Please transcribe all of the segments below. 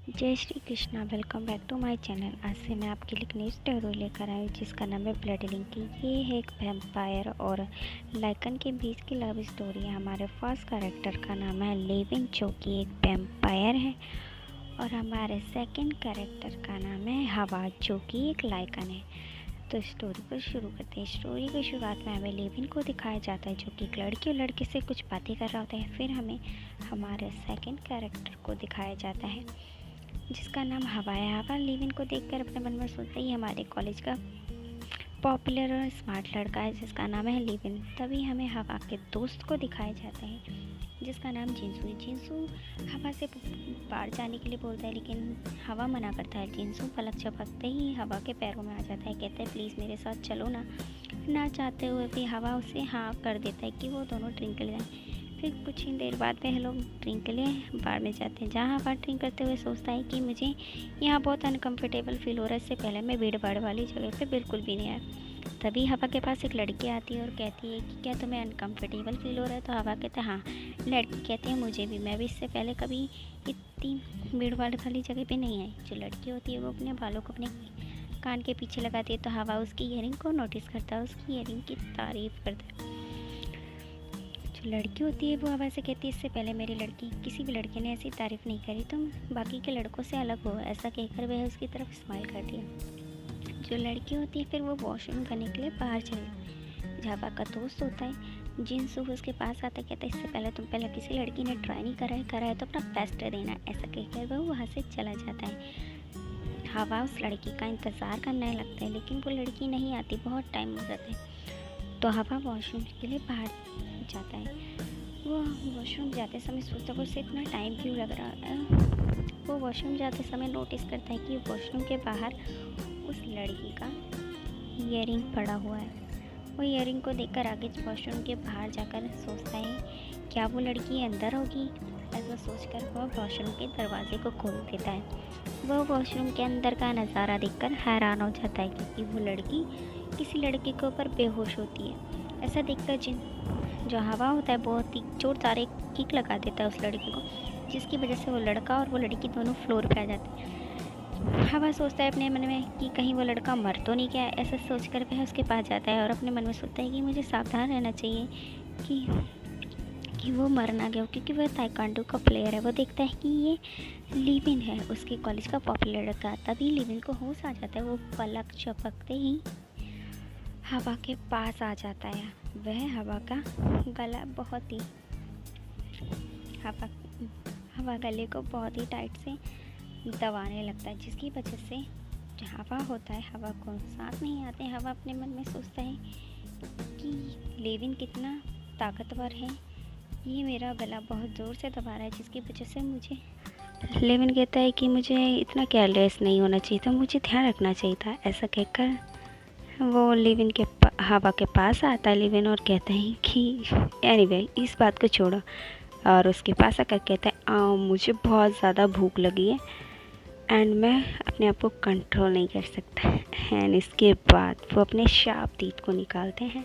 जय Shri Krishna. Welcome back to my channel. आज से मैं आपके लिए एक नई स्टोरी लेकर आई हूँ जिसका नाम है ब्लड लिंक। ये है एक वैम्पायर और लाइकन के बीच की लव स्टोरी है। हमारे फर्स्ट कैरेक्टर का नाम है लेविन जो कि एक वैम्पायर है और हमारे सेकंड कैरेक्टर का नाम है हवा जो कि एक लाइकन है। तो स्टोरी को शुरू करते हैं। स्टोरी की शुरुआत में हमें लेविन को दिखाया जाता है जो कि एक लड़की और लड़के से कुछ बातें कर रहा होता है। फिर हमें हमारे सेकंड कैरेक्टर को दिखाया जाता है जिसका नाम हवा है। हवा लेविन को देखकर अपने मन में सोचता ही हमारे कॉलेज का पॉपुलर और स्मार्ट लड़का है जिसका नाम है लेविन। तभी हमें हवा के दोस्त को दिखाया जाता है जिसका नाम जिंसू है। जिंसू हवा से बाहर जाने के लिए बोलता है लेकिन हवा मना करता है। जिंसू पलक झपकते ही हवा के पैरों में आ जाता है। कहता है प्लीज़ मेरे साथ चलो ना चाहते हुए भी हवा उसे हाँ कर देता है कि वो दोनों ड्रिंक ले जाएं। फिर कुछ ही देर बाद वह लोग ड्रिंक के लिए बार में जाते हैं जहाँ हवा ड्रिंक करते हुए सोचता है कि मुझे यहाँ बहुत अनकंफर्टेबल फील हो रहा है। इससे पहले मैं भीड़ भाड़ वाली जगह पे बिल्कुल भी नहीं आया। तभी हवा के पास एक लड़की आती है और कहती है कि क्या तुम्हें अनकंफर्टेबल फील हो रहा है। तो हवा कहते हैं हाँ। लड़की कहती है मुझे भी, मैं भी इससे पहले कभी इतनी भीड़ भाड़ वाली जगह पे नहीं आई। जो लड़की होती है वो अपने बालों को अपने कान के पीछे लगाती है तो हवा उसकी ईयरिंग को नोटिस करता है, उसकी ईयरिंग की तारीफ़ करता है। जो लड़की होती है वो हवा से कहती है इससे पहले मेरी लड़की किसी भी लड़के ने ऐसी तारीफ़ नहीं करी, तुम बाकी के लड़कों से अलग हो। ऐसा कहकर वह उसकी तरफ स्माइल करती है। जो लड़की होती है फिर वो वॉशरूम करने के लिए बाहर चली। जो हवा का दोस्त होता है जिनसू उसके पास आता है, कहता है इससे पहले तुम पहले किसी लड़की ने ट्राई नहीं करा है तो अपना बेस्ट देना। ऐसा कहकर वह वहाँ से चला जाता है। हवा उस लड़की का इंतज़ार करने लगता है लेकिन वो लड़की नहीं आती, बहुत टाइम हो जाता है। तो हवा वॉशरूम के लिए बाहर जाता है। वो वॉशरूम जाते समय सोचता है उसे इतना टाइम क्यों लग रहा है। वो वॉशरूम जाते समय नोटिस करता है कि वॉशरूम के बाहर उस लड़की का ईयरिंग पड़ा हुआ है। वो ईयरिंग को देखकर आगे वॉशरूम के बाहर जाकर सोचता है क्या वो लड़की अंदर होगी। ऐसा सोचकर वह वॉशरूम के दरवाजे को खोल देता है। वह वॉशरूम के अंदर का नज़ारा देखकर हैरान हो जाता है क्योंकि वो लड़की किसी लड़के के ऊपर बेहोश होती है। ऐसा देखकर जो हवा होता है बहुत ही जोरदार एक किक लगा देता है उस लड़की को, जिसकी वजह से वो लड़का और वो लड़की दोनों फ्लोर पे आ जाते हैं। हवा सोचता है अपने मन में कि कहीं वो लड़का मर तो नहीं गया। ऐसा सोचकर वह उसके पास जाता है और अपने मन में सोचता है कि मुझे सावधान रहना चाहिए कि वो मर ना गया क्योंकि वह ताइक्वांडो का प्लेयर है। वो देखता है कि ये लेविन है, उसके कॉलेज का पॉपुलर लड़का। तभी लेविन को होश आ जाता है। वो पलक झपकते ही हवा के पास आ जाता है। वह हवा का गला बहुत ही हवा गले को बहुत ही टाइट से दबाने लगता है जिसकी वजह से जो हवा होता है हवा को सांस नहीं आते। हवा अपने मन में सोचता है कि लेविन कितना ताकतवर है, ये मेरा गला बहुत ज़ोर से दबा रहा है जिसकी वजह से मुझे। लेविन कहता है कि मुझे इतना केयरलेस नहीं होना चाहिए था, मुझे ध्यान रखना चाहिए था। ऐसा कहकर वो लेविन के हवा के पास आता है लेविन और कहता है कि एनीवे इस बात को छोड़ो। और उसके पास आकर कहता है मुझे बहुत ज़्यादा भूख लगी है एंड मैं अपने आप को कंट्रोल नहीं कर सकता। एंड इसके बाद वो अपने शार्प टीथ को निकालते हैं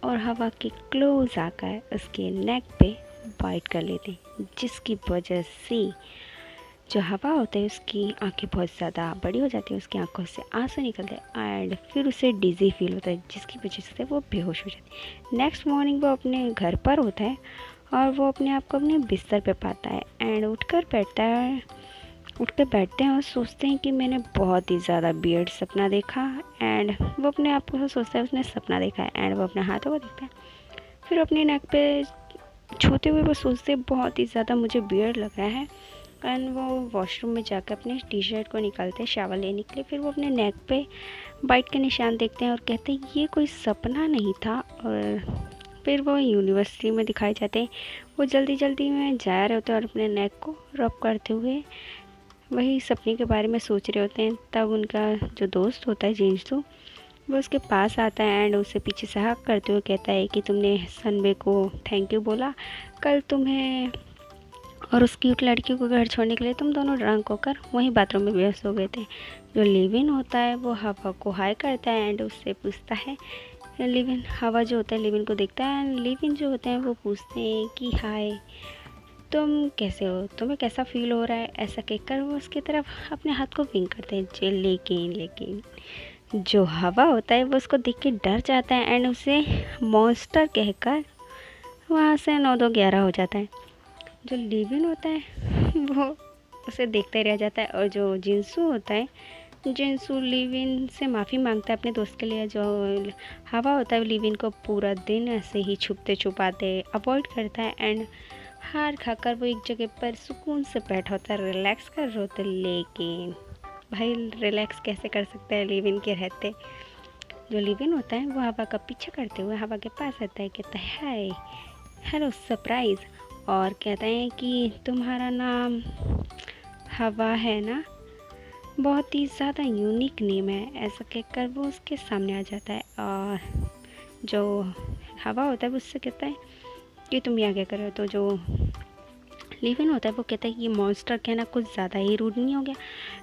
और हवा के क्लोज आकर उसके नेक पे बाइट कर लेते हैं जिसकी वजह से जो हवा होता है उसकी आंखें बहुत ज़्यादा बड़ी हो जाती है, उसकी आंखों से आंसू निकलते हैं एंड फिर उसे डिज़ी फील होता है जिसकी वजह से वो बेहोश हो जाती है। नेक्स्ट मॉर्निंग वो अपने घर पर होता है और वो अपने आप को अपने बिस्तर पे पाता है एंड उठकर बैठते हैं और सोचते हैं कि मैंने बहुत ही ज़्यादा वियर्ड सपना देखा। एंड वो अपने आप को सोचता है उसने सपना देखा है एंड वो अपने हाथों को देखता है। फिर अपने नेक पे छूते हुए वो सोचते बहुत ही ज़्यादा मुझे वियर्ड लग रहा है एंड वो वॉशरूम में जाकर अपने टी शर्ट को निकालते हैं शावर लेने के लिए। फिर वो अपने नेक पे बाइट के निशान देखते हैं और कहते हैं ये कोई सपना नहीं था। और फिर वो यूनिवर्सिटी में दिखाए जाते हैं। वो जल्दी में जा रहे होते हैं और अपने नेक को रब करते हुए वही सपने के बारे में सोच रहे होते हैं। तब उनका जो दोस्त होता है जिंसू वो उसके पास आता है एंड उसे पीछे से हक करते हुए कहता है कि तुमने सनबे को थैंक यू बोला, कल तुम्हें और उस क्यूट लड़की को घर छोड़ने के लिए तुम दोनों ड्रंक होकर वहीं बाथरूम में बेहोश हो गए थे। जो लेविन होता है वो हवा को हाई करता है एंड उससे पूछता है लेविन। हवा जो होता है लेविन को देखता है एंड लेविन जो होते हैं वो पूछते हैं कि हाय तुम कैसे हो, तुम्हें कैसा फील हो रहा है, ऐसा कहकर वो उसकी तरफ अपने हाथ को विंक करते हैं। लेकिन जो हवा होता है वो उसको देख के डर जाता है एंड उसे मॉन्स्टर कहकर वहाँ से 9-2-11 हो जाता है। जो लिविन होता है वो उसे देखते ही रह जाता है, और जो जिंसू होता है, जिंसू लिविन से माफ़ी मांगता है अपने दोस्त के लिए। जो हवा होता है वो लिविन को पूरा दिन ऐसे ही छुपते छुपाते अवॉइड करता है एंड हार खाकर वो एक जगह पर सुकून से बैठा होता है, रिलैक्स कर रहा होता है। लेकिन भाई रिलैक्स कैसे कर सकता है लिविन के रहते। जो लिविन होता है वो हवा का पीछा करते हुए हवा के पास आता है, कहता है हाय, हेलो सरप्राइज़, और कहता है कि तुम्हारा नाम हवा है ना, बहुत ही ज़्यादा यूनिक नेम है। ऐसा कहकर वो उसके सामने आ जाता है, और जो हवा होता है वो उससे कहता है कि तुम यहाँ क्या कर रहे हो। तो जो लिविन होता है वो कहता है कि ये मॉन्स्टर कहना कुछ ज़्यादा ही रूड नहीं हो गया,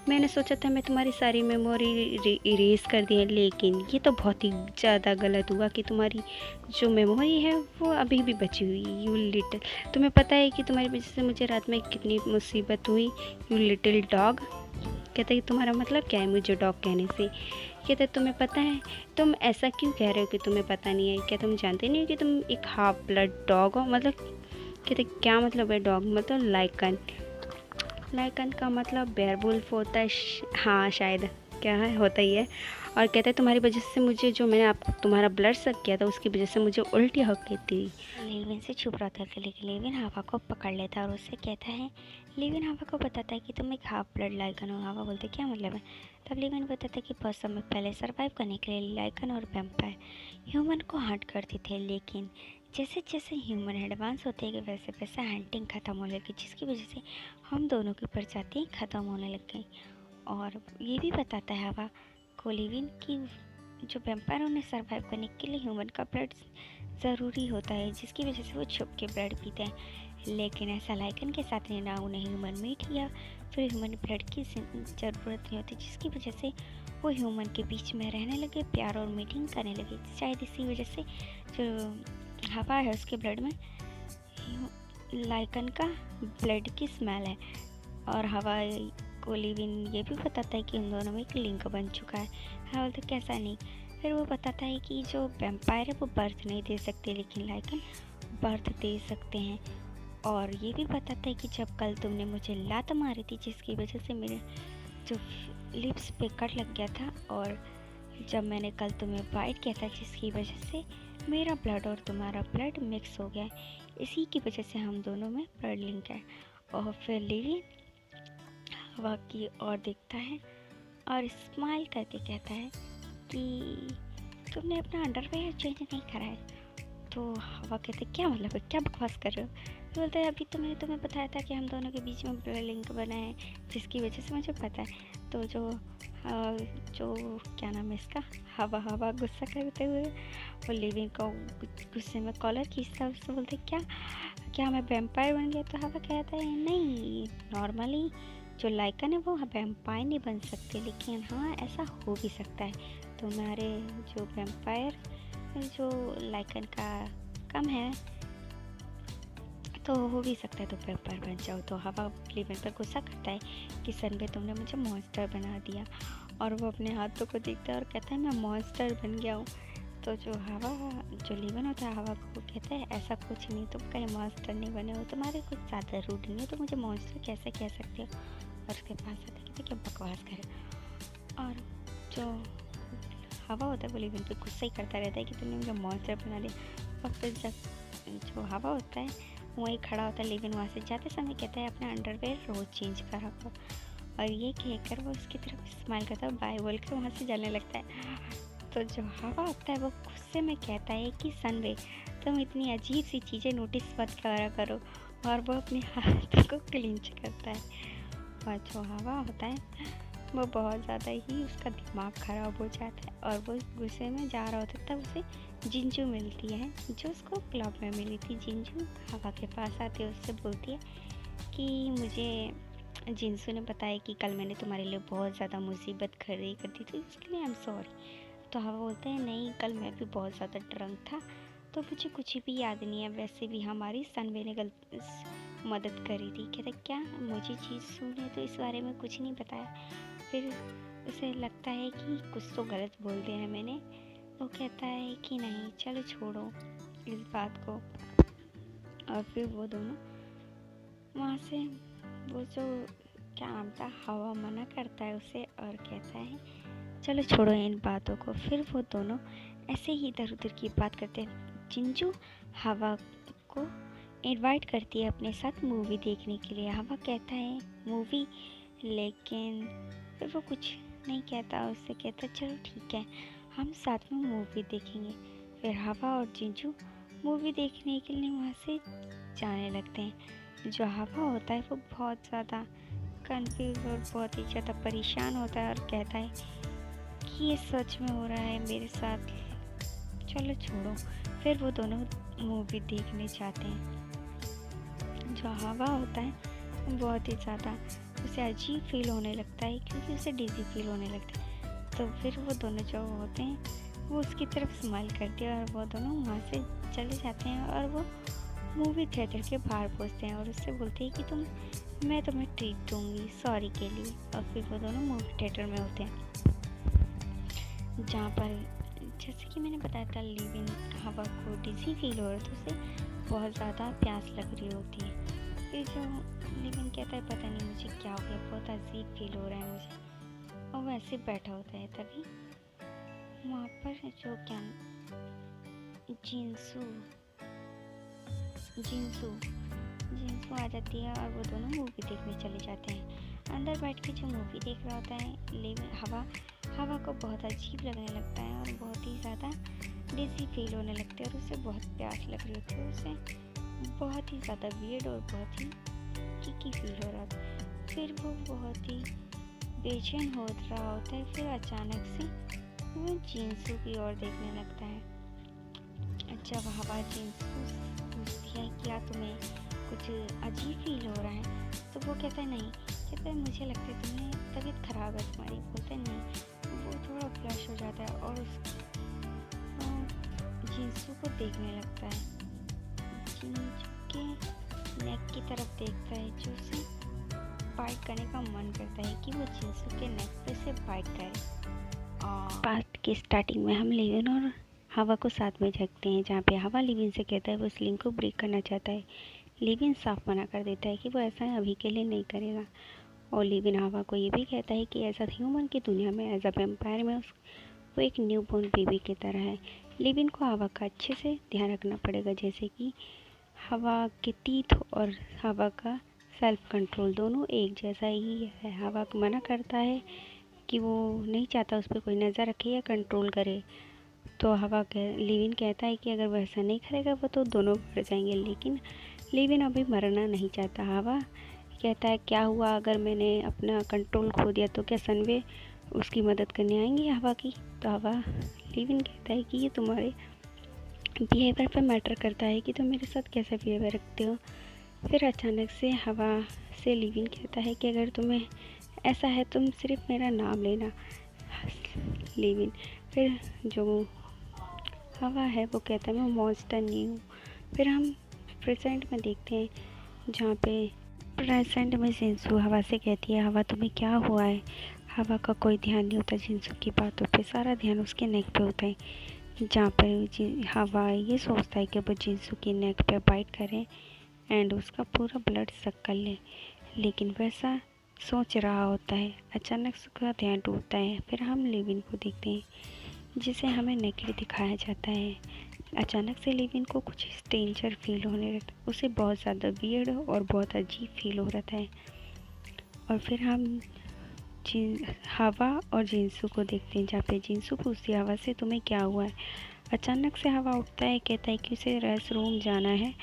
मैंने सोचा था मैं तुम्हारी सारी मेमोरी इरेज कर दी है, लेकिन ये तो बहुत ही ज़्यादा गलत हुआ कि तुम्हारी जो मेमोरी है वो अभी भी बची हुई। यू लिटिल, तुम्हें पता है कि तुम्हारी वजह से मुझे रात में कितनी मुसीबत हुई। यू लिटिल डॉग, कहता है कि तुम्हारा मतलब क्या है मुझे डॉग कहने से। कहता है तुम्हें पता है, तुम ऐसा क्यों कह रहे हो कि तुम्हें पता नहीं है, क्या तुम जानते नहीं हो कि तुम एक हाफ ब्लड डॉग हो। मतलब कहते क्या मतलब है डॉग, मतलब लाइकन, लाइकन का मतलब बेयरवुल्फ होता है। हाँ शायद, क्या है, होता ही है। और कहते हैं तुम्हारी वजह से मुझे, जो मैंने आप तुम्हारा ब्लड सक किया था उसकी वजह से मुझे उल्टी हो गई थी। लेविन से छुप रहा था, लेकिन लेविन हवा को पकड़ लेता है और उससे कहता है, लेविन हवा को बताता है कि तुम एक हाफ ब्लड लाइकन हो। हवा बोलते क्या मतलब है। तब लेविन बताता है कि बहुत समय पहले सर्वाइव करने के लिए लाइकन और वैम्पायर ह्यूमन को हंट करते थे, लेकिन जैसे जैसे ह्यूमन एडवांस होते गए वैसे वैसे हंटिंग ख़त्म होने लगी, जिसकी वजह से हम दोनों की प्रजातियाँ ख़त्म होने लग गई। और ये भी बताता है हवा को लिविन की जो वैम्पायर उन्हें सर्वाइव करने के लिए ह्यूमन का ब्लड ज़रूरी होता है, जिसकी वजह से वो छुप के ब्लड पीते हैं। लेकिन ऐसा लाइकन के साथ ना उन्हें ह्यूमन मीट या फिर ह्यूमन ब्लड की ज़रूरत नहीं होती, जिसकी वजह से वो ह्यूमन के बीच में रहने लगे, प्यार और मीटिंग करने लगे। शायद इसी वजह से जो हवा है उसके ब्लड में लाइकन का ब्लड की स्मेल है। और हवा को लिविन ये भी बताता है कि उन दोनों में एक लिंक बन चुका है। हाँ बोलते कैसा नहीं। फिर वो बताता है कि जो वैम्पायर है वो बर्थ नहीं दे सकते, लेकिन लाइकन बर्थ दे सकते हैं। और ये भी बताता है कि जब कल तुमने मुझे लात मारी थी, जिसकी वजह से मेरे जो लिप्स पे कट लग गया था, और जब मैंने कल तुम्हें बाइट किया था, जिसकी वजह से मेरा ब्लड और तुम्हारा ब्लड मिक्स हो गया, इसी की वजह से हम दोनों में ब्लड लिंक है। और फिर लिविन हवा की ओर देखता है और स्माइल करके कहता है कि तुमने अपना अंडरवेयर चेंज नहीं करा है। तो हवा कहते क्या मतलब है, क्या बकवास कर रहे हो। तो बोलते हैं अभी तो मैंने तुम्हें बताया था कि हम दोनों के बीच में ब्लड लिंक बना है, जिसकी वजह से मुझे पता है। तो जो क्या नाम है इसका, हवा गुस्सा करते हुए वो लिविन को गुस्से में कॉलर खींचता, उससे बोलते क्या क्या मैं वैम्पायर बन गया। तो हवा कहता है नहीं, नॉर्मली जो लाइकन है वो वैम्पायर नहीं बन सकते, लेकिन हाँ ऐसा हो भी सकता है। तुम्हारे जो वैम्पायर जो लाइकन का कम है तो हो भी सकता है तो वैम्पायर बन जाओ। तो हवा लिविन पर गुस्सा करता है कि सनबे तुमने मुझे मॉन्स्टर बना दिया, और वो अपने हाथों को देखता है और कहता है मैं मॉन्स्टर बन गया हूँ। तो जो लिविन होता है हवा को कहता है ऐसा कुछ नहीं, तुम कहीं मॉन्स्टर नहीं बने हो, तुम्हारे कुछ ज़्यादा रूड नहीं हो, तो मुझे मॉन्स्टर कैसे कह सकते हो। और उसके पास आते कहते क्या बकवास करे। और जो हवा होता है वो लिविन पे गुस्सा ही करता रहता है कि तुमने मुझे मॉन्स्टर बना दिया। और फिर जब जो हवा होता है वहीं खड़ा होता है, लिविन वहाँ से जाते समय कहता है अपना अंडरवेयर रोज़ चेंज करा करो। और ये कहकर वो उसकी तरफ स्माइल करता है, बाय बोल कर वहाँ से जाने लगता है। तो जो हवा होता है वो गुस्से में कहता है कि सनबे तुम इतनी अजीब सी चीज़ें नोटिस मत करा करो, और वो अपने हाथों को क्लिंच करता है। और जो हवा होता है वो बहुत ज़्यादा ही उसका दिमाग ख़राब हो जाता है, और वो गुस्से में जा रहा होता है। तब उसे जिंजू मिलती है जो उसको क्लब में मिली थी। जिंजू हवा के पास आती है, उससे बोलती है कि मुझे जिंसू ने बताया कि कल मैंने तुम्हारे लिए बहुत ज़्यादा मुसीबत खड़ी कर दी थी, उसके लिए आई एम सॉरी। तो हवा बोलते हैं नहीं, कल मैं भी बहुत ज़्यादा ड्रंक था तो मुझे कुछ भी याद नहीं है, वैसे भी हमारी सनबे ने मदद कर रही थी। कहता क्या मुझे जीसू ने तो इस बारे में कुछ नहीं बताया। फिर उसे लगता है कि कुछ तो गलत बोल दिया है मैंने। वो कहता है कि नहीं चलो छोड़ो इस बात को। और फिर वो दोनों वहाँ से वो जो क्या नाम था हवा मना करता है उसे और कहता है चलो छोड़ो इन बातों को। फिर वो दोनों ऐसे ही इधर उधर की बात करते हैं। जिंजू हवा को इनवाइट करती है अपने साथ मूवी देखने के लिए। हवा कहता है मूवी, लेकिन फिर वो कुछ नहीं कहता। उससे कहता चलो ठीक है हम साथ में मूवी देखेंगे। फिर हवा और जिंजू मूवी देखने के लिए वहाँ से जाने लगते हैं। जो हवा होता है वो बहुत ज़्यादा कंफ्यूज और बहुत ही ज़्यादा परेशान होता है और कहता है कि ये सच में हो रहा है मेरे साथ, चलो छोड़ो। फिर वो दोनों मूवी देखने जाते हैं। जो हवा होता है बहुत ही ज़्यादा उसे अजीब फील होने लगता है क्योंकि उसे डिजी फील होने लगता है। तो फिर वो दोनों जो होते हैं वो उसकी तरफ स्माइल करते हैं और वो दोनों वहाँ से चले जाते हैं और वो मूवी थिएटर के बाहर पहुँचते हैं और उससे बोलते हैं कि मैं तुम्हें ट्रीट दूँगी सॉरी के लिए। और फिर वो दोनों मूवी थिएटर में होते हैं जहाँ पर जैसे कि मैंने बताया था लिविन हवा को डिजी फील हो रहा था, उसे बहुत ज़्यादा प्यास लग रही होती है। फिर जो लिविन कहता है पता नहीं मुझे क्या हो गया, बहुत अजीब फील हो रहा है मुझे, और वो ऐसे बैठा होता है। तभी वहाँ पर जो क्या जिंसू जिंसू जिंसू आ जाती है और वो दोनों मूवी देखने चले जाते हैं। अंदर बैठ के जो मूवी देख रहा होता है लिविन हवा को बहुत अजीब लगने लगता है और बहुत ही ज़्यादा डिजी फील होने लगती है और उसे बहुत प्यास लग रही होती है। उसे बहुत ही ज़्यादा वियर्ड और बहुत ही किकी फील हो रहा था। फिर वो बहुत ही बेचैन हो रहा होता है। फिर अचानक से वो जिंसू की ओर देखने लगता है। जब हवा जिंसू पूछती है क्या तुम्हें कुछ अजीब फील हो रहा है, तो वो कहता है नहीं। कहता है मुझे लगता है तुम्हें तबीयत ख़राब है तुम्हारी। बोलते हैं नहीं। वो थोड़ा फ्लश हो जाता है और जिंसू को देखने लगता है। जिंसू के नेक की तरफ देखता है जो उसे बाइट करने का मन करता है कि वो जिंसू के नेक पे से बाइट करे। पार्ट की स्टार्टिंग में हम लिविन और हवा को साथ में देखते हैं जहाँ पे हवा लिविन से कहता है वो इस लिंक को ब्रेक करना चाहता है। लिविन साफ मना कर देता है कि वो ऐसा अभी के लिए नहीं करेगा। और लिविन हवा को ये भी कहता है कि एज अ ह्यूमन की दुनिया में एज अ वेम्पायर में वो एक न्यूबॉर्न बेबी की तरह है। लिविन को हवा का अच्छे से ध्यान रखना पड़ेगा, जैसे कि हवा के टीथ और हवा का सेल्फ कंट्रोल दोनों एक जैसा ही है। हवा मना करता है कि वो नहीं चाहता उस पर कोई नज़र रखे या कंट्रोल करे। तो लिविन कहता है कि अगर वो ऐसा नहीं करेगा वो तो दोनों मर जाएंगे, लेकिन लिविन अभी मरना नहीं चाहता। हवा कहता है क्या हुआ अगर मैंने अपना कंट्रोल खो दिया तो क्या सनवे उसकी मदद करने आएंगी हवा की। तो लिविन कहता है कि ये तुम्हारे बिहेवियर पर मैटर करता है कि तुम मेरे साथ कैसा बिहेवियर रखते हो। फिर अचानक से हवा से लिविन कहता है कि अगर तुम्हें ऐसा है तुम सिर्फ मेरा नाम लेना लिविन। फिर जो हवा है वो कहता है मैं मॉन्स्टर नहीं हूँ। फिर हम प्रेजेंट में देखते हैं जहाँ पे प्रेजेंट में जिंसू हवा से कहती है हवा तुम्हें क्या हुआ है। हवा का कोई ध्यान नहीं होता जिंसू की बातों पे, सारा ध्यान उसके नेक पे होता है। जहाँ पर हवा ये सोचता है कि वो जिंसू की नेक पे बाइट करें एंड उसका पूरा ब्लड सक कर ले, लेकिन वैसा सोच रहा होता है। अचानक उसका ध्यान टूटता है। फिर हम लिविन को देखते हैं जिसे हमें नेकेड दिखाया जाता है। अचानक से लिविन को कुछ स्ट्रेंजर फील होने लगता है। उसे बहुत ज़्यादा वियर्ड और बहुत अजीब फील हो रहा है। और फिर हम हवा और जिंसू को देखते हैं जहाँ पे जिंसू पूछती है हवा से तुम्हें क्या हुआ है। अचानक से हवा उठता है, कहता है कि उसे रेस्ट रूम जाना है।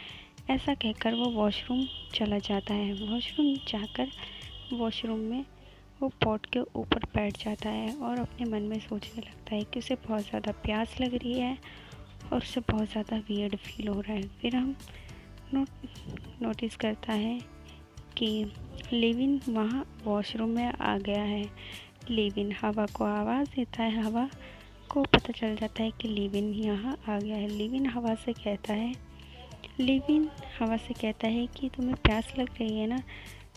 ऐसा कहकर वो वॉशरूम चला जाता है। वॉशरूम जाकर वॉशरूम में वो पॉट के ऊपर बैठ जाता है और अपने मन में सोचने लगता है कि उसे बहुत ज़्यादा प्यास लग रही है और उसे बहुत ज़्यादा वियर्ड फील हो रहा है। फिर हम नोटिस करता है कि लिविन वहाँ वॉशरूम में आ गया है। लिविन हवा को आवाज़ देता है। हवा को पता चल जाता है कि लिविन यहाँ आ गया है। लिविन हवा से कहता है लिविन हवा से कहता है कि तुम्हें प्यास लग रही है ना,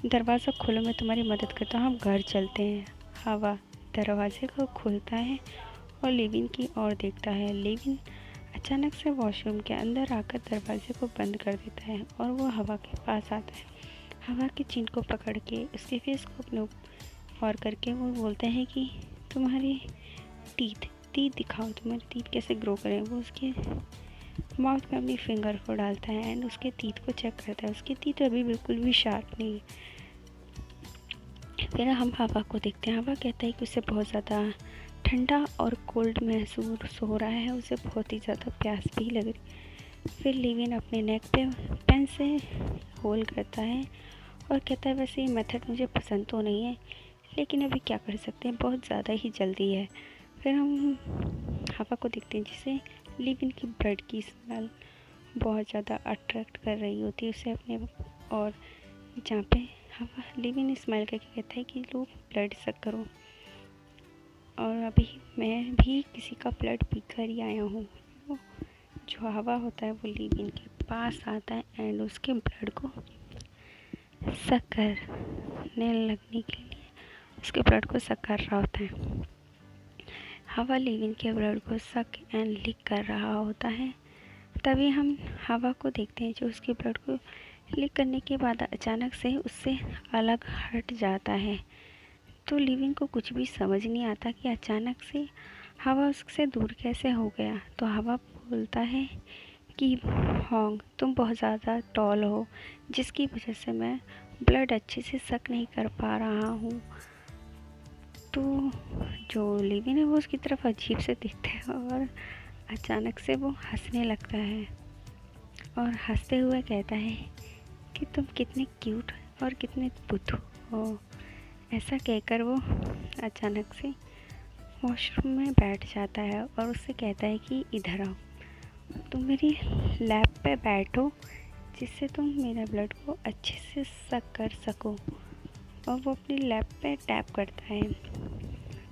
दरवाज़ा खोलो, मैं तुम्हारी मदद करता हूँ, हम घर चलते हैं। हवा दरवाजे को खोलता है और लिविन की ओर देखता है। लिविन अचानक से वॉशरूम के अंदर आकर दरवाजे को बंद कर देता है और वो हवा के पास आता है। हवा के चिन को पकड़ के उसके फेस को अपने और करके वो बोलता है कि तुम्हारी टीथ दिखाओ, तुम्हारे टीथ कैसे ग्रो करें। वो उसके माउथ में अपनी फिंगर को डालता है एंड उसके टीथ को चेक करता है। उसके टीथ अभी बिल्कुल भी शार्प नहीं। फिर हम हवा को देखते हैं। हवा कहता है कि उसे बहुत ज़्यादा ठंडा और कोल्ड महसूस हो रहा है, उसे बहुत ही ज़्यादा प्यास भी लग रही। फिर लिविन अपने नेक पे पेन से होल करता है और कहता है वैसे ये मेथड मुझे पसंद तो नहीं है, लेकिन अभी क्या कर सकते हैं, बहुत ज़्यादा ही जल्दी है। फिर हम हवा को देखते हैं जिसे लिविन की ब्लड की स्मेल बहुत ज़्यादा अट्रैक्ट कर रही होती है उसे अपने, और जहाँ पे हवा लिविन स्मेल करके कहता है कि लो ब्लड सक करो, और अभी मैं भी किसी का ब्लड पीकर ही आया हूँ। जो हवा होता है वो लिविन के पास आता है एंड उसके ब्लड को सक करने लगने के लिए उसके ब्लड को सक कर रहा होता है। हवा लिविन के ब्लड को सक एंड लिक कर रहा होता है। तभी हम हवा को देखते हैं जो उसके ब्लड को लिक करने के बाद अचानक से उससे अलग हट जाता है। तो लिविन को कुछ भी समझ नहीं आता कि अचानक से हवा उससे दूर कैसे हो गया। तो हवा बोलता है कि होंग तुम बहुत ज़्यादा टॉल हो, जिसकी वजह से मैं ब्लड अच्छे से सक नहीं कर पा रहा हूँ। तो जो लिविन है वो उसकी तरफ अजीब से देखता है और अचानक से वो हंसने लगता है और हंसते हुए कहता है कि तुम कितने क्यूट और कितने बुद्धू हो। ऐसा कहकर वो अचानक से वॉशरूम में बैठ जाता है और उससे कहता है कि इधर आओ, तुम मेरी लैप पे बैठो जिससे तुम मेरा ब्लड को अच्छे से सक कर सको। और वो अपनी लैप पे टैप करता है।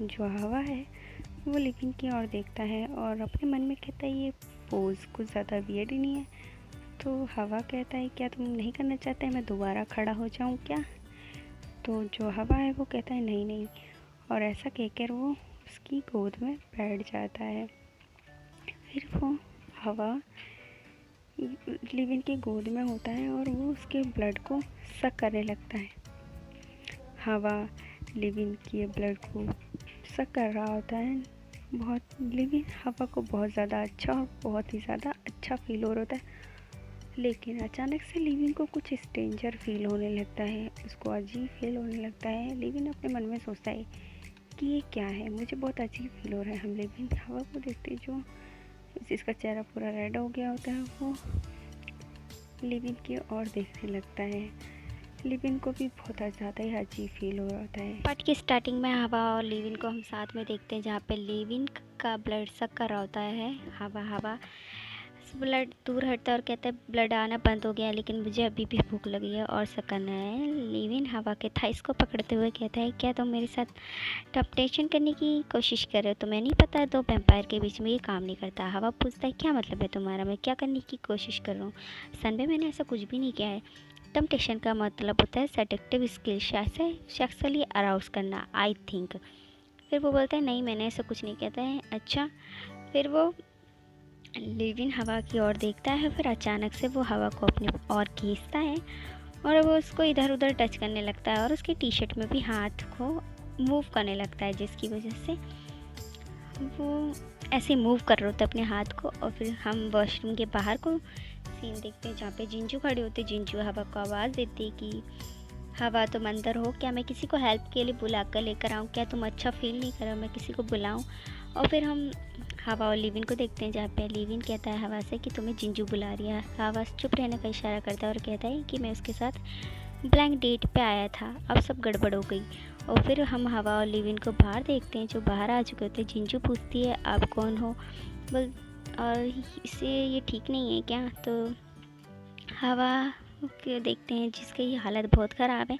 जो हवा है वो लिविन की ओर देखता है और अपने मन में कहता है ये पोज कुछ ज़्यादा वियर्ड ही नहीं है। तो हवा कहता है क्या तुम नहीं करना चाहते, मैं दोबारा खड़ा हो जाऊँ क्या। तो जो हवा है वो कहता है नहीं नहीं, और ऐसा कहकर वो उसकी गोद में बैठ जाता है। फिर वो हवा लिविन की गोद में होता है और वो उसके ब्लड को सक करने लगता है। हवा लिविन के ब्लड को सक कर रहा होता है। लिविन हवा को बहुत ज़्यादा अच्छा और बहुत ही ज़्यादा अच्छा फील हो रहा होता है। लेकिन अचानक से लिविन को कुछ स्ट्रेंजर फील होने लगता है, उसको अजीब फील होने लगता है। लिविन अपने मन में सोचता है कि ये क्या है, मुझे बहुत अजीब फील हो रहा है। हम लिविन हवा को देखते जो जिसका चेहरा पूरा रेड हो गया होता है वो लिविन की ओर देखने लगता है। लिविन को भी बहुत ज़्यादा ही अजीब फील हो रहा होता है। पार्ट की स्टार्टिंग में हवा और लिविन को हम साथ में देखते हैं जहाँ पे लिविन का ब्लड सक कर रहा होता है। हवा ब्लड दूर हटता है और कहता है ब्लड आना बंद हो गया, लेकिन मुझे अभी भी भूख लगी है और सकना है। लिविन हवा के थाइस को पकड़ते हुए कहता है क्या तुम मेरे साथ टेम्पटेशन करने की कोशिश कर रहे हो, तुम्हें नहीं पता दो वैम्पायर के बीच में ये काम नहीं करता। हवा पूछता है क्या मतलब है तुम्हारा, मैं क्या करने की कोशिश कर रहा हूँ। सनबे मैंने ऐसा कुछ भी नहीं किया है। टेम्पटेशन का मतलब होता है सेडक्टिव स्किल, सेक्सुअली अराउज करना आई थिंक। फिर वो बोलता है नहीं मैंने ऐसा कुछ नहीं कहता है। अच्छा, फिर वो लिविन हवा की ओर देखता है। फिर अचानक से वो हवा को अपनी ओर खींचता है और वो उसको इधर उधर टच करने लगता है और उसके टी शर्ट में भी हाथ को मूव करने लगता है, जिसकी वजह से वो ऐसे मूव कर रहे होते अपने हाथ को। और फिर हम वॉशरूम के बाहर को सीन देखते हैं जहाँ पे जिंजू खड़ी होती है। जिंजू हवा को आवाज़ देती है कि हवा तुम अंदर हो क्या, मैं किसी को हेल्प के लिए बुला कर लेकर आऊँ क्या, तुम अच्छा फील नहीं कर रहा, मैं किसी को बुलाऊँ। और फिर हम हवा और लिविन को देखते हैं जहाँ पे लिविन कहता है हवा से कि तुम्हें जिंजू बुला रही है। हवा चुप रहने का इशारा करता है और कहता है कि मैं उसके साथ ब्लैंक डेट पे आया था, अब सब गड़बड़ हो गई। और फिर हम हवा और लिविन को बाहर देखते हैं जो बाहर आ चुके होते हैं। जिंजू पूछती है आप कौन हो, बोल और इससे ये ठीक नहीं है क्या। तो हवा ओके, देखते हैं जिसकी हालत बहुत ख़राब है।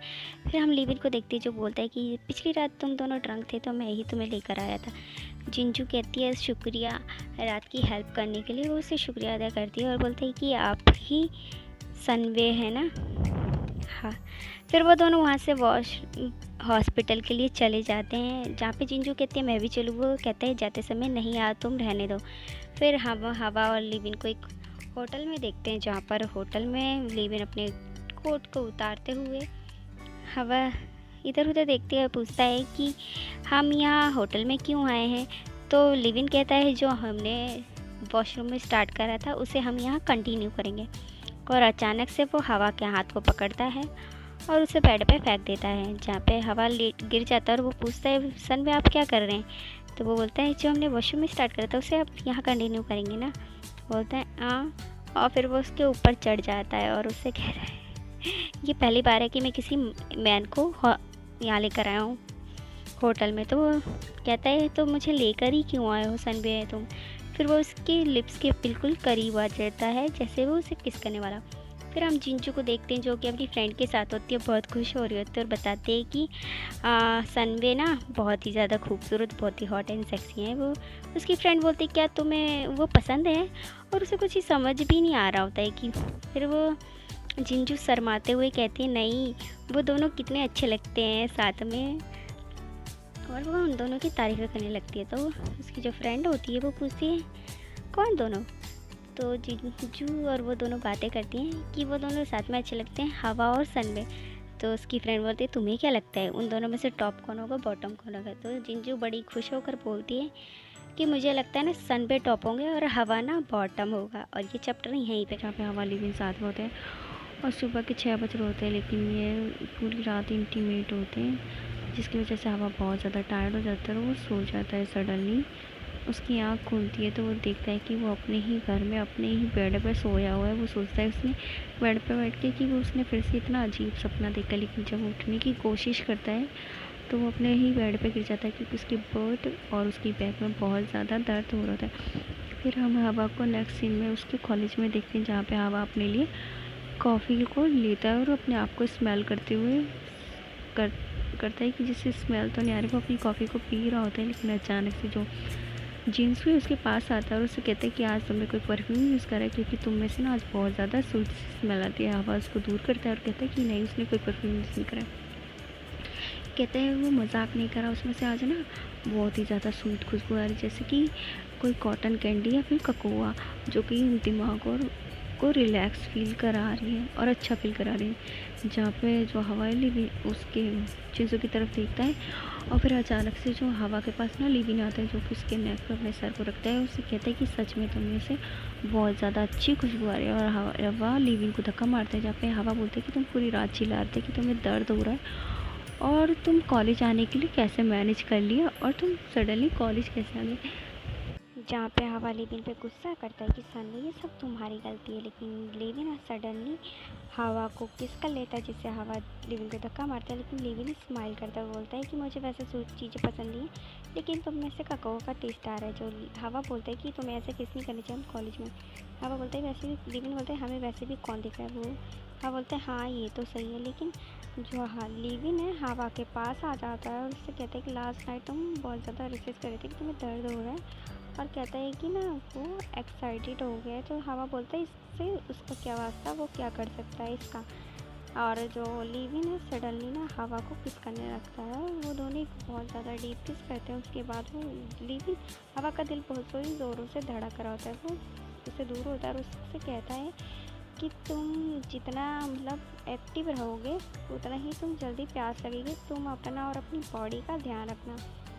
फिर हम लिविन को देखते हैं जो बोलता है कि पिछली रात तुम दोनों ड्रंक थे तो मैं ही तुम्हें लेकर आया था। जिंजू कहती है शुक्रिया रात की हेल्प करने के लिए। वो उससे शुक्रिया अदा करती है और बोलती है कि आप ही सनवे है ना। हाँ। फिर वो दोनों वहाँ से वॉश हॉस्पिटल के लिए चले जाते हैं, जहाँ पे जिंजू कहती है मैं भी चलूँ। वो कहता है जाते समय नहीं यार तुम रहने दो। फिर हम हवा और लिविन को एक होटल में देखते हैं, जहाँ पर होटल में लिविन अपने कोट को उतारते हुए हवा इधर उधर देखते हुए पूछता है कि हम यहाँ होटल में क्यों आए हैं। तो लिविन कहता है जो हमने वॉशरूम में स्टार्ट करा था उसे हम यहाँ कंटिन्यू करेंगे। और अचानक से वो हवा के हाथ को पकड़ता है और उसे बेड पे फेंक देता है, जहाँ पे हवा लेट गिर जाता है। और वो पूछता है सन में आप क्या कर रहे हैं। तो वो बोलता है जो हमने वॉशरूम में स्टार्ट करा था उसे आप यहाँ कंटिन्यू करेंगे ना। बोलता है हाँ। और फिर वो उसके ऊपर चढ़ जाता है और उससे कह रहा है ये पहली बार है कि मैं किसी मैन को यहाँ लेकर आया हूँ होटल में। तो वो कहता है तो मुझे लेकर ही क्यों आए हो सनबे है तुम। फिर वो उसके लिप्स के बिल्कुल करीब आ जाता है जैसे वो उसे किस करने वाला। फिर हम जिंजू को देखते हैं जो कि अपनी फ्रेंड के साथ होती है, बहुत खुश हो रही होती है और बताते हैं कि सनबे ना बहुत ही ज़्यादा खूबसूरत, बहुत ही हॉट एंड सेक्सी है। वो उसकी फ्रेंड बोलती है क्या तुम्हें वो पसंद है, और उसे कुछ ही समझ भी नहीं आ रहा होता है कि। फिर वो जिंजू शर्माते हुए कहती है नहीं वो दोनों कितने अच्छे लगते हैं साथ में, और वो उन दोनों की तारीफ़ करने लगती है। तो उसकी जो फ्रेंड होती है वो पूछती है कौन दोनों। तो जिंजू और वो दोनों बातें करती हैं कि वो दोनों साथ में अच्छे लगते हैं, हवा और सनबे। तो उसकी फ्रेंड बोलती है तुम्हें क्या लगता है उन दोनों में से टॉप कौन होगा, बॉटम कौन होगा। तो जिंजू बड़ी खुश होकर बोलती है कि मुझे लगता है ना सनबे टॉप होंगे और हवा ना बॉटम होगा। और ये चैप्टर यहीं पे जहाँ पे हवा लिविन साथ में होते हैं और सुबह के 6 बज रहे होते हैं, लेकिन ये पूरी रात इंटीमेट होते हैं, जिसकी वजह से हवा बहुत ज़्यादा टायर्ड हो जाता है और वो सो जाता है। सडनली उसकी आँख खुलती है तो वो देखता है कि वो अपने ही घर में अपने ही बेड पर सोया हुआ है। वो सोचता है उसने बेड पर बैठ के कि वो उसने फिर से इतना अजीब सपना देखा, लेकिन जब वो उठने की कोशिश करता है तो वो अपने ही बेड पे गिर जाता है क्योंकि उसकी बर्ट और उसकी बैक में बहुत ज़्यादा दर्द हो रहा था। फिर हम हवा को नेक्स्ट सीन में उसके कॉलेज में देखते हैं, जहाँ पे हवा अपने लिए कॉफ़ी को लेता है और अपने आप को स्मेल करते हुए करता है कि जिससे स्मेल तो नहीं आ रही। वो अपनी कॉफ़ी को पी रहा होता है, लेकिन अचानक से जो जीन्स भी उसके पास आता है और उससे कहता है कि आज तुमने कोई परफ्यूम यूज़ करा है क्योंकि तुम में से ना आज बहुत ज़्यादा स्वीट स्मेल आती है। हवा उसको दूर करता है और कहता है कि नहीं उसने कोई परफ्यूम यूज़ नहीं करा। कहते हैं वो मजाक नहीं करा, उसमें से आज ना बहुत ही ज़्यादा स्वीट खुशबू आ रही, जैसे कि कोई कॉटन कैंडी या फिर ककोआ, जो कि दिमाग और को रिलैक्स फील करा रही है और अच्छा फील करा रही है। जहाँ पे जो हवा लिविन उसके चीज़ों की तरफ देखता है और फिर अचानक से जो हवा के पास ना लिविन आता है, जो कि उसके नेक पर अपने सर को रखता है। उससे कहता है कि सच में तुमने से बहुत ज़्यादा अच्छी खुशबू आ रही है। और हवा लिविन को धक्का मारता है, जहाँ पे हवा बोलते है कि तुम पूरी रात चिल्ला रहे थे कि तुम्हें दर्द हो रहा है और तुम कॉलेज आने के लिए कैसे मैनेज कर लिया और तुम सडनली कॉलेज कैसे आ गए। जहाँ पे हवा लिविन पे गुस्सा करता है कि सनबे ये सब तुम्हारी गलती है, लेकिन लिविन सडनली हवा को किस कर लेता है, जिससे हवा लिविन को धक्का मारता है। लेकिन लिविन स्माइल करता है, बोलता है कि मुझे वैसे स्वीट चीज़ें पसंद नहीं है, लेकिन तुम में से ककोआ का टेस्ट आ रहा है। जो हवा बोलता है कि तुम्हें ऐसे किस नहीं करनी चाहिए हम कॉलेज में। हवा बोलता है वैसे भी, लिविन बोलता है हमें वैसे भी कौन दिख रहा है। वो हवा बोलता है हाँ ये तो सही है। लेकिन जो लिविन है हवा के पास आ जाता है और उससे कहता है कि लास्ट नाइट तुम बहुत ज़्यादा रिसर्च कर रहे थे कि तुम्हें दर्द हो रहा है, और कहता है कि ना वो एक्साइटेड हो गया है। तो हवा बोलता है इससे उसका क्या वास्ता, वो क्या कर सकता है इसका। और जो लिविन है सडनली ना हवा को किस करने लगता है, वो दोनों एक बहुत ज़्यादा डीप किस करते हैं। उसके बाद वो लिविन हवा का दिल बहुत ही ज़ोरों से धड़क रहा होता है। वो उससे दूर होता है और उससे कहता है कि तुम जितना मतलब एक्टिव रहोगे उतना ही तुम जल्दी प्यास लगेगी, तुम अपना और अपनी बॉडी का ध्यान रखना।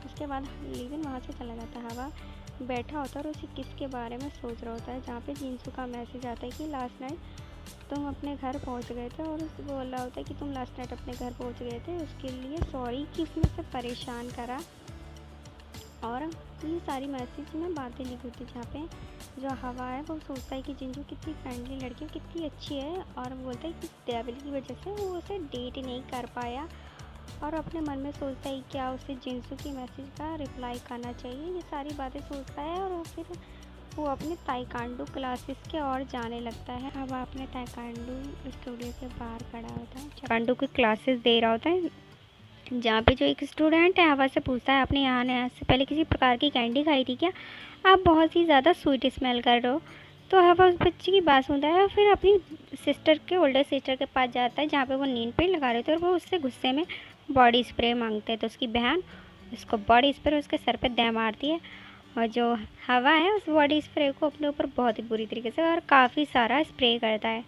उसके बाद लिविन वहाँ से चला जाता है। हवा बैठा होता है और उसी किस के बारे में सोच रहा होता है, जहाँ पे जिंसू का मैसेज आता है कि लास्ट नाइट तुम अपने घर पहुँच गए थे, और उस बोल रहा होता है कि तुम लास्ट नाइट अपने घर पहुँच गए थे, उसके लिए सॉरी कि उसने से परेशान करा। और ये सारी मैसेज में बातें लिखी होती है, जहाँ पे जो हवा है वो सोचता है कि जिंजू कितनी फ्रेंडली लड़की है, कितनी अच्छी है, और बोलता है कि डेविल की वजह से वो उसे डेट नहीं कर पाया। और अपने मन में सोचता है क्या उसे जिंसू की मैसेज का रिप्लाई करना चाहिए। ये सारी बातें सोचता है और फिर वो अपने ताइक्वांडो क्लासेस के और जाने लगता है। अब अपने ताइक्वांडो स्टूडियो के बाहर खड़ा होता है, ताइक्वांडो की क्लासेस दे रहा होता है, जहाँ पे जो एक स्टूडेंट है हवा से पूछता है, आपने यहाँ आने से पहले किसी प्रकार की कैंडी खाई थी क्या? आप बहुत ही ज़्यादा स्वीट स्मेल कर रहे हो। तो हवा उस बच्चे की बात सुनता है और फिर अपनी सिस्टर के ओल्डर सिस्टर के पास जाता है, जहाँ पे वो नींद पे लगा रहे थे, और वो उससे गुस्से में बॉडी स्प्रे मांगते हैं। तो उसकी बहन उसको बॉडी स्प्रे उसके सर पे दे मारती है, और जो हवा है उस बॉडी स्प्रे को अपने ऊपर बहुत ही बुरी तरीके से और काफ़ी सारा स्प्रे करता है।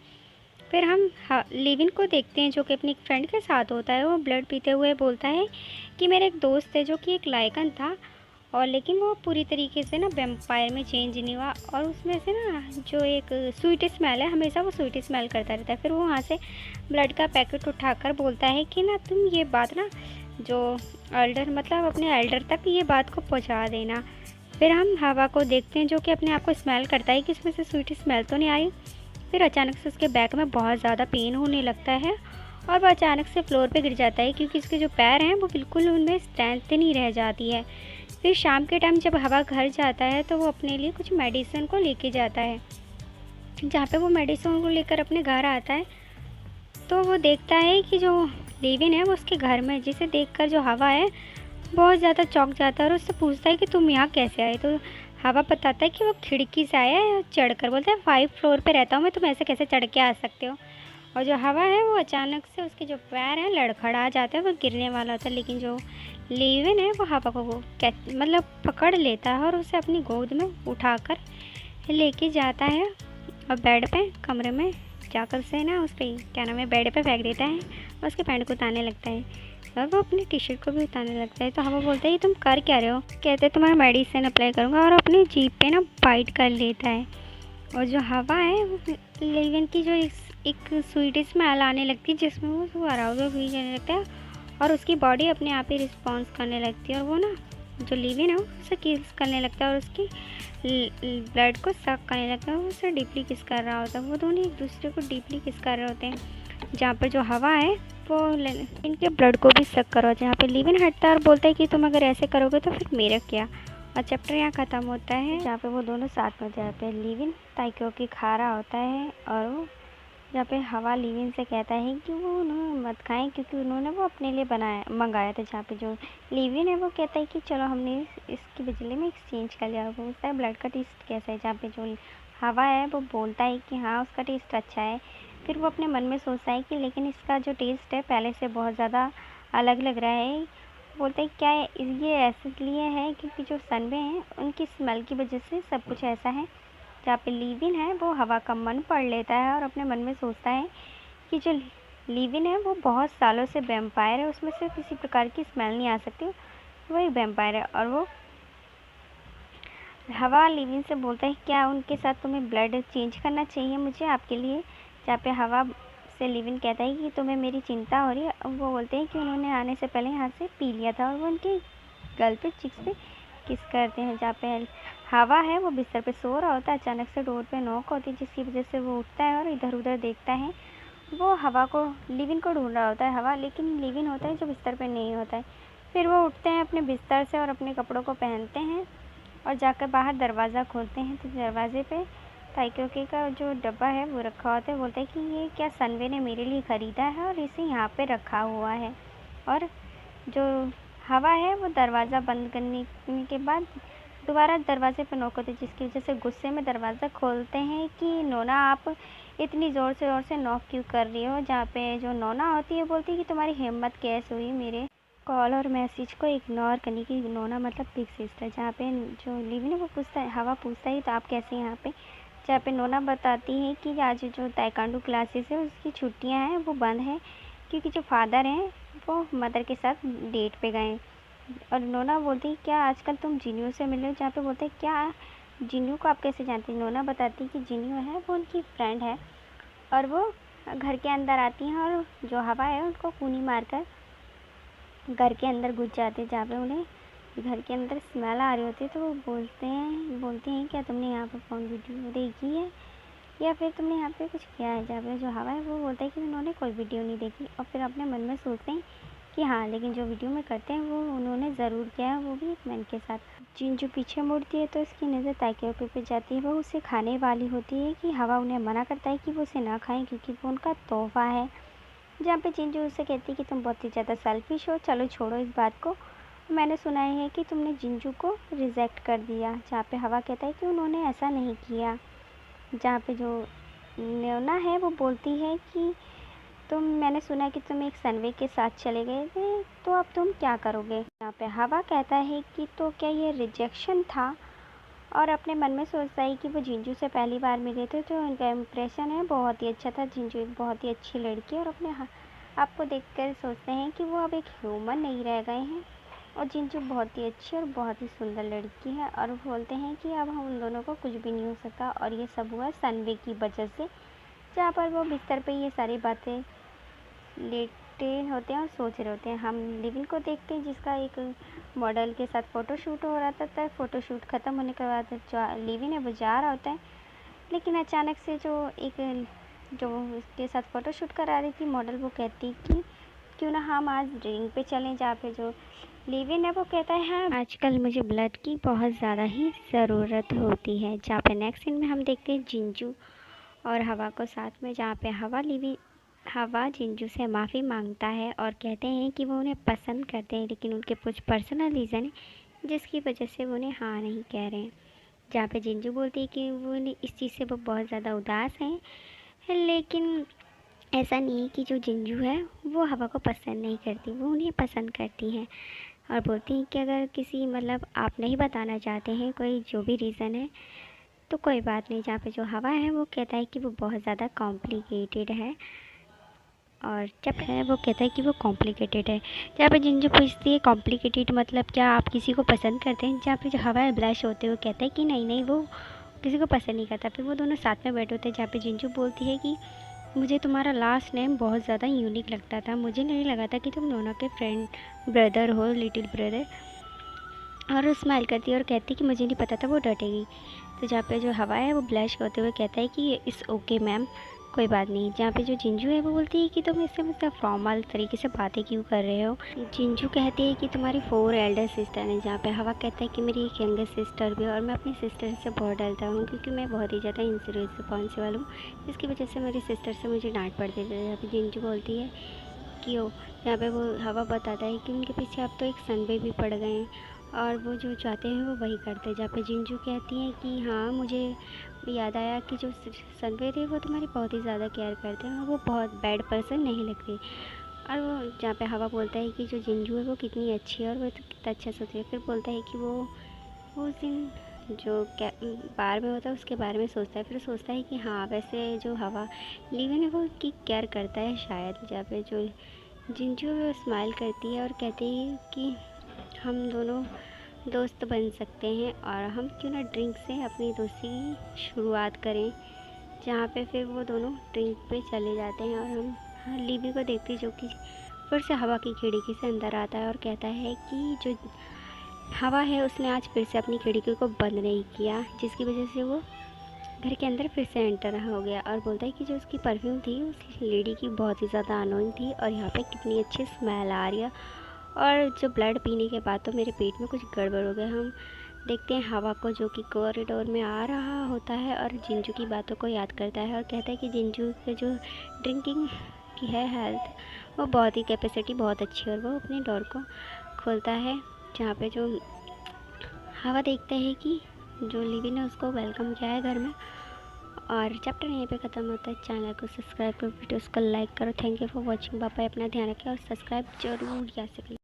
फिर हम लिविन को देखते हैं, जो कि अपनी एक फ्रेंड के साथ होता है। वो ब्लड पीते हुए बोलता है कि मेरा एक दोस्त है जो कि एक लाइकन था, और लेकिन वो पूरी तरीके से ना वेम्पायर में चेंज नहीं हुआ, और उसमें से ना जो एक स्वीट स्मेल है, हमेशा वो स्वीट स्मेल करता रहता है। फिर वो वहाँ से ब्लड का पैकेट उठाकर बोलता है कि ना तुम ये बात ना जो एल्डर मतलब अपने एल्डर तक ये बात को पहुँचा देना। फिर हम हवा को देखते हैं, जो कि अपने आप को स्मेल करता है कि इसमें से स्वीट स्मेल तो नहीं आई। फिर अचानक से उसके बैक में बहुत ज़्यादा पेन होने लगता है, और वह अचानक से फ्लोर पे गिर जाता है, क्योंकि इसके जो पैर हैं वो बिल्कुल उनमें स्ट्रेंथ नहीं रह जाती है। फिर शाम के टाइम जब हवा घर जाता है तो वो अपने लिए कुछ मेडिसिन को लेके जाता है। जहाँ पे वो मेडिसिन को लेकर अपने घर आता है, तो वो देखता है कि जो लिविन है वो उसके घर में, जिसे देखकर जो हवा है बहुत ज़्यादा चौंक जाता है, और उससे पूछता है कि तुम यहाँ कैसे आए? तो हवा बताता है कि वो खिड़की से आया है, चढ़ कर। बोलता है 5 फ्लोर पे रहता हूँ मैं, तुम ऐसे कैसे चढ़ के आ सकते हो? और जो हवा है वो अचानक से उसके जो पैर हैं लड़खड़ा जाते हैं, वो गिरने वाला होता है, लेकिन जो लिविन है वो हवा को वो मतलब पकड़ लेता है और उसे अपनी गोद में उठाकर लेके जाता है, और बेड पे कमरे में जाकर से ना उस पर क्या नाम है बेड पे फेंक देता है, और उसके पैंट को उतारने लगता है, और वो अपनी टी शर्ट को भी उतारने लगता है। तो हवा बोलता है ये तुम कर क्या रहे हो? कहते हैं तुम्हारा मेडिसिन अप्लाई करूँगा, और अपनी जीभ पे ना बाइट कर लेता है। और जो हवा है वो लिविन की जो एक स्वीट स्मेल आने लगती है, जिसमें वो अराउजल फील करने लगता है, और उसकी बॉडी अपने आप ही रिस्पॉन्स करने लगती है, और वो ना जो लिविन है उसे किस करने लगता है, और उसकी ब्लड को सक करने लगता है। वो उसे डीपली किस कर रहा होता है, वो दोनों एक दूसरे को डीपली किस कर रहे होते हैं। जहाँ पर जो हवा है वो इनके ब्लड को भी सक करो, जहाँ पे लिविन हटता है और बोलता है कि तुम अगर ऐसे करोगे तो फिर मेरा क्या। और चैप्टर यहाँ ख़त्म होता है, जहाँ पे वो दोनों साथ में जाते हैं। लिविन ताइक्यो की खा रहा होता है, और वो जहाँ पे हवा लिविन से कहता है कि वो उन्होंने मत खाएं, क्योंकि उन्होंने वो अपने लिए मंगाया था। जहाँ पे जो लिविन है वो कहता है कि चलो हमने इसकी बदले में एक्सचेंज कर लिया। वो पूछता है ब्लड का टेस्ट कैसा है, जहाँ पे जो हवा है वो बोलता है कि हाँ उसका टेस्ट अच्छा है। फिर वो अपने मन में सोचता है कि लेकिन इसका जो टेस्ट है पहले से बहुत ज़्यादा अलग लग रहा है। बोलते हैं क्या ये ऐसे इसलिए है क्योंकि जो सनबे हैं उनकी स्मेल की वजह से सब कुछ ऐसा है। जहाँ पे लिविन है वो हवा का मन पढ़ लेता है, और अपने मन में सोचता है कि जो लिविन है वो बहुत सालों से वैम्पायर है, उसमें से किसी प्रकार की स्मेल नहीं आ सकती, वो एक वैम्पायर है। और वो हवा लिविन से बोलता है क्या उनके साथ तुम्हें ब्लड चेंज करना चाहिए मुझे आपके लिए। जहाँ पे हवा से लिविन कहता है कि तुम्हें मेरी चिंता हो रही है। वो बोलते हैं कि उन्होंने आने से पहले यहाँ से पी लिया था, और वो उनके गल पे चिक्स पे किस करते हैं। जहाँ पे हवा है वो बिस्तर पे सो रहा होता है, अचानक से डोर पे नॉक होती है, जिसकी वजह से वो उठता है और इधर उधर देखता है। वो हवा को लिविन को ढूंढ रहा होता है हवा, लेकिन लिविन होता है जो बिस्तर पे नहीं होता है। फिर वो उठते हैं अपने बिस्तर से और अपने कपड़ों को पहनते हैं, और जाकर बाहर दरवाज़ा खोलते हैं। तो दरवाजे पे ताइक्योकी का जो डब्बा है वो रखा होता है। बोलते हैं कि ये क्या सनवे ने मेरे लिए ख़रीदा है और इसे यहाँ पे रखा हुआ है। और जो हवा है वो दरवाज़ा बंद करने के बाद दोबारा दरवाजे पर नॉक होती है, जिसकी वजह से गुस्से में दरवाज़ा खोलते हैं कि नोना आप इतनी ज़ोर से नॉक क्यों कर रही हो। जहाँ पे जो नोना होती है बोलती है कि तुम्हारी हिम्मत कैसे हुई मेरे कॉल और मैसेज को इग्नोर करने की। नोना मतलब बिग सिस्टर। जहाँ पे जो लिविन है वो पूछता है, हवा पूछता है तो आप कैसे यहाँ पे। जहाँ पे नोना बताती है कि आज जो ताइक्वांडो क्लासेस है उसकी छुट्टियाँ हैं वो बंद है, क्योंकि जो फादर हैं वो मदर के साथ डेट पे गए। और नोना बोलती है क्या आजकल तुम जिन्यू से मिले हो। जहाँ पे बोलते हैं क्या जिन्यू को आप कैसे जानती हैं। नोना बताती है कि जिन्यू है वो उनकी फ्रेंड है, और वो घर के अंदर आती हैं और जो हवा है उनको कूनी मारकर घर के अंदर घुस जाते हैं। जहाँ पे उन्हें घर के अंदर स्मेल आ रही होती है, तो वो बोलती हैं क्या तुमने यहाँ पर फोन वीडियो देखी है या फिर तुमने यहाँ पे कुछ किया है। जहाँ पे जो हवा है वो बोलता है कि उन्होंने कोई वीडियो नहीं देखी, और फिर अपने मन में सोचते हैं कि हाँ, लेकिन जो वीडियो में करते हैं वो उन्होंने ज़रूर किया है, वो भी एक मैन के साथ। जिंजू पीछे मुड़ती है तो उसकी नज़र ताइक्यो पे जाती है। वो उसे खाने वाली होती है कि हवा उन्हें मना करता है कि वो उसे ना खाएं क्योंकि वो उनका तोहफ़ा है। जहाँ पे जिंजू उसे कहती है कि तुम बहुत ही ज़्यादा सेल्फिश हो, चलो छोड़ो इस बात को, मैंने सुना है कि तुमने जिंजू को रिजेक्ट कर दिया। जहाँ पे हवा कहता है कि उन्होंने ऐसा नहीं किया। जहाँ पे जो न्योना है वो बोलती है कि मैंने सुना कि तुम एक सनवे के साथ चले गए थे, तो अब तुम क्या करोगे। यहाँ पे हवा कहता है कि तो क्या ये रिजेक्शन था, और अपने मन में सोचता है कि वो जिंजू से पहली बार मिले थे तो उनका इम्प्रेशन है बहुत ही अच्छा था। जिंजू एक बहुत ही अच्छी लड़की है और अपने आप को देखकर सोचते हैं कि वो अब एक ह्यूमन नहीं रह गए हैं, और जिंजू बहुत ही अच्छी और बहुत ही सुंदर लड़की है। और वो बोलते हैं कि अब हम उन दोनों को कुछ भी नहीं हो सकता, और ये सब हुआ सनवे की वजह से। जहाँ पर वो बिस्तर पे ये सारी बातें लेटे होते हैं और सोच रहे होते हैं। हम लिविन को देखते हैं जिसका एक मॉडल के साथ फ़ोटोशूट हो रहा था। फ़ोटोशूट ख़त्म होने के बाद जो लिविन है वो जा रहा होता है, लेकिन अचानक से जो उसके साथ फ़ोटोशूट करा रही थी मॉडल, वो कहती कि क्यों ना हम आज ड्रिंक पे चलें। जहाँ पे जो लिविन है वो कहता है हाँ, आजकल मुझे ब्लड की बहुत ज़्यादा ही ज़रूरत होती है। जहाँ पे नेक्स्ट सीन में हम देखते हैं जिंजू और हवा को साथ में, जहाँ पे हवा जिंजू से माफ़ी मांगता है और कहते हैं कि वो उन्हें पसंद करते हैं, लेकिन उनके कुछ पर्सनल रीज़न है जिसकी वजह से वो उन्हें हाँ नहीं कह रहे हैं। जहाँ पे जिंजू बोलती है कि वो इस चीज़ से वो बहुत ज़्यादा उदास हैं, लेकिन ऐसा नहीं है कि जो जिंजू है वो हवा को पसंद नहीं करती, वो उन्हें पसंद करती हैं। और बोलती हैं कि अगर किसी आप नहीं बताना चाहते हैं कोई जो भी रीज़न है तो कोई बात नहीं। जहाँ पे जो हवा है वो कहता है कि वो बहुत ज़्यादा कॉम्प्लिकेटेड है, और जब है वो कहता है कि वो कॉम्प्लिकेटेड है। जहाँ पे जिंजू पूछती है कॉम्प्लिकेटेड मतलब क्या आप किसी को पसंद करते हैं। जहाँ पे जो हवा है ब्लश होते हुए कहता है कि नहीं नहीं, वो किसी को पसंद नहीं करता। फिर वो दोनों साथ में बैठे होते हैं। जहाँ पे जिंजू बोलती है कि मुझे तुम्हारा लास्ट नेम बहुत ज़्यादा यूनिक लगता था, मुझे नहीं लगा था कि तुम नोना के फ्रेंड ब्रदर हो, लिटिल ब्रदर। और वो स्माइल करती है और कहती है कि मुझे नहीं पता था वो डटेगी। तो जहाँ पे जो हवा है वो ब्लश करते हुए कहता है कि इट्स ओके मैम, कोई बात नहीं। जहाँ पे जो जिंजू है वो बोलती है कि तुम इससे मतलब फॉर्मल तरीके से बातें क्यों कर रहे हो। जिंजू कहती है कि तुम्हारी 4 एल्डर सिस्टर हैं। जहाँ पे हवा कहता है कि मेरी एक यंगर सिस्टर भी है, और मैं अपनी सिस्टर से बहुत डरता हूँ क्योंकि मैं बहुत ही ज़्यादा रिस्पॉन्सिबल हूँ, जिसकी वजह से मेरी सिस्टर से मुझे डांट पड़ती है। जहाँ पे जिंजू बोलती है कि ओ, यहाँ पे वो हवा बताता है कि उनके पीछे अब तो एक सनवे भी पड़ गए हैं और वो जो चाहते हैं वो वही करते हैं। जहाँ पे जिंजू कहती हैं कि हाँ, मुझे याद आया कि जो सनवे थे वो तुम्हारी बहुत ही ज़्यादा केयर करते हैं और वो बहुत बैड पर्सन नहीं लगती। और वो जहाँ पे हवा बोलता है कि जो जिंजू है वो कितनी अच्छी है और वो तो कितना अच्छा सोचती है। फिर बोलता है कि वो उस दिन जो बार में होता है उसके बारे में सोचता है। फिर सोचता है कि हाँ, वैसे जो हवा लिविन है वो उसकी केयर करता है शायद। जहाँ पे जो जिंजू है वो स्माइल करती है और कहती है कि हम दोनों दोस्त बन सकते हैं और हम क्यों ना ड्रिंक से अपनी दोस्ती की शुरुआत करें। जहाँ पे फिर वो दोनों ड्रिंक पे चले जाते हैं और हम लिवी को देखते हैं जो कि फिर से हवा की खिड़की से अंदर आता है और कहता है कि जो हवा है उसने आज फिर से अपनी खिड़की को बंद नहीं किया, जिसकी वजह से वो घर के अंदर फिर से एंटर हो गया। और बोलता है कि जो उसकी परफ्यूम थी उस लेडी की बहुत ही ज़्यादा अनोइंग थी और यहाँ पे कितनी अच्छी स्मेल आ रही है, और जो ब्लड पीने के बाद तो मेरे पेट में कुछ गड़बड़ हो गया। हम देखते हैं हवा को जो कि कॉरिडोर में आ रहा होता है और जिंजू की बातों को याद करता है और कहता है कि जिंजू के जो ड्रिंकिंग की है हेल्थ वो बहुत ही कैपेसिटी बहुत अच्छी है, और वो अपने डोर को खोलता है। जहाँ पे जो हवा देखता है कि जो लिवी ने उसको वेलकम किया है घर में। और चैप्टर यहीं पे ख़त्म होता है। चैनल को सब्सक्राइब करो, वीडियोस को लाइक करो। Thank you for watching. Bye, अपना ध्यान रखें और सब्सक्राइब जरूर यहाँ से करें।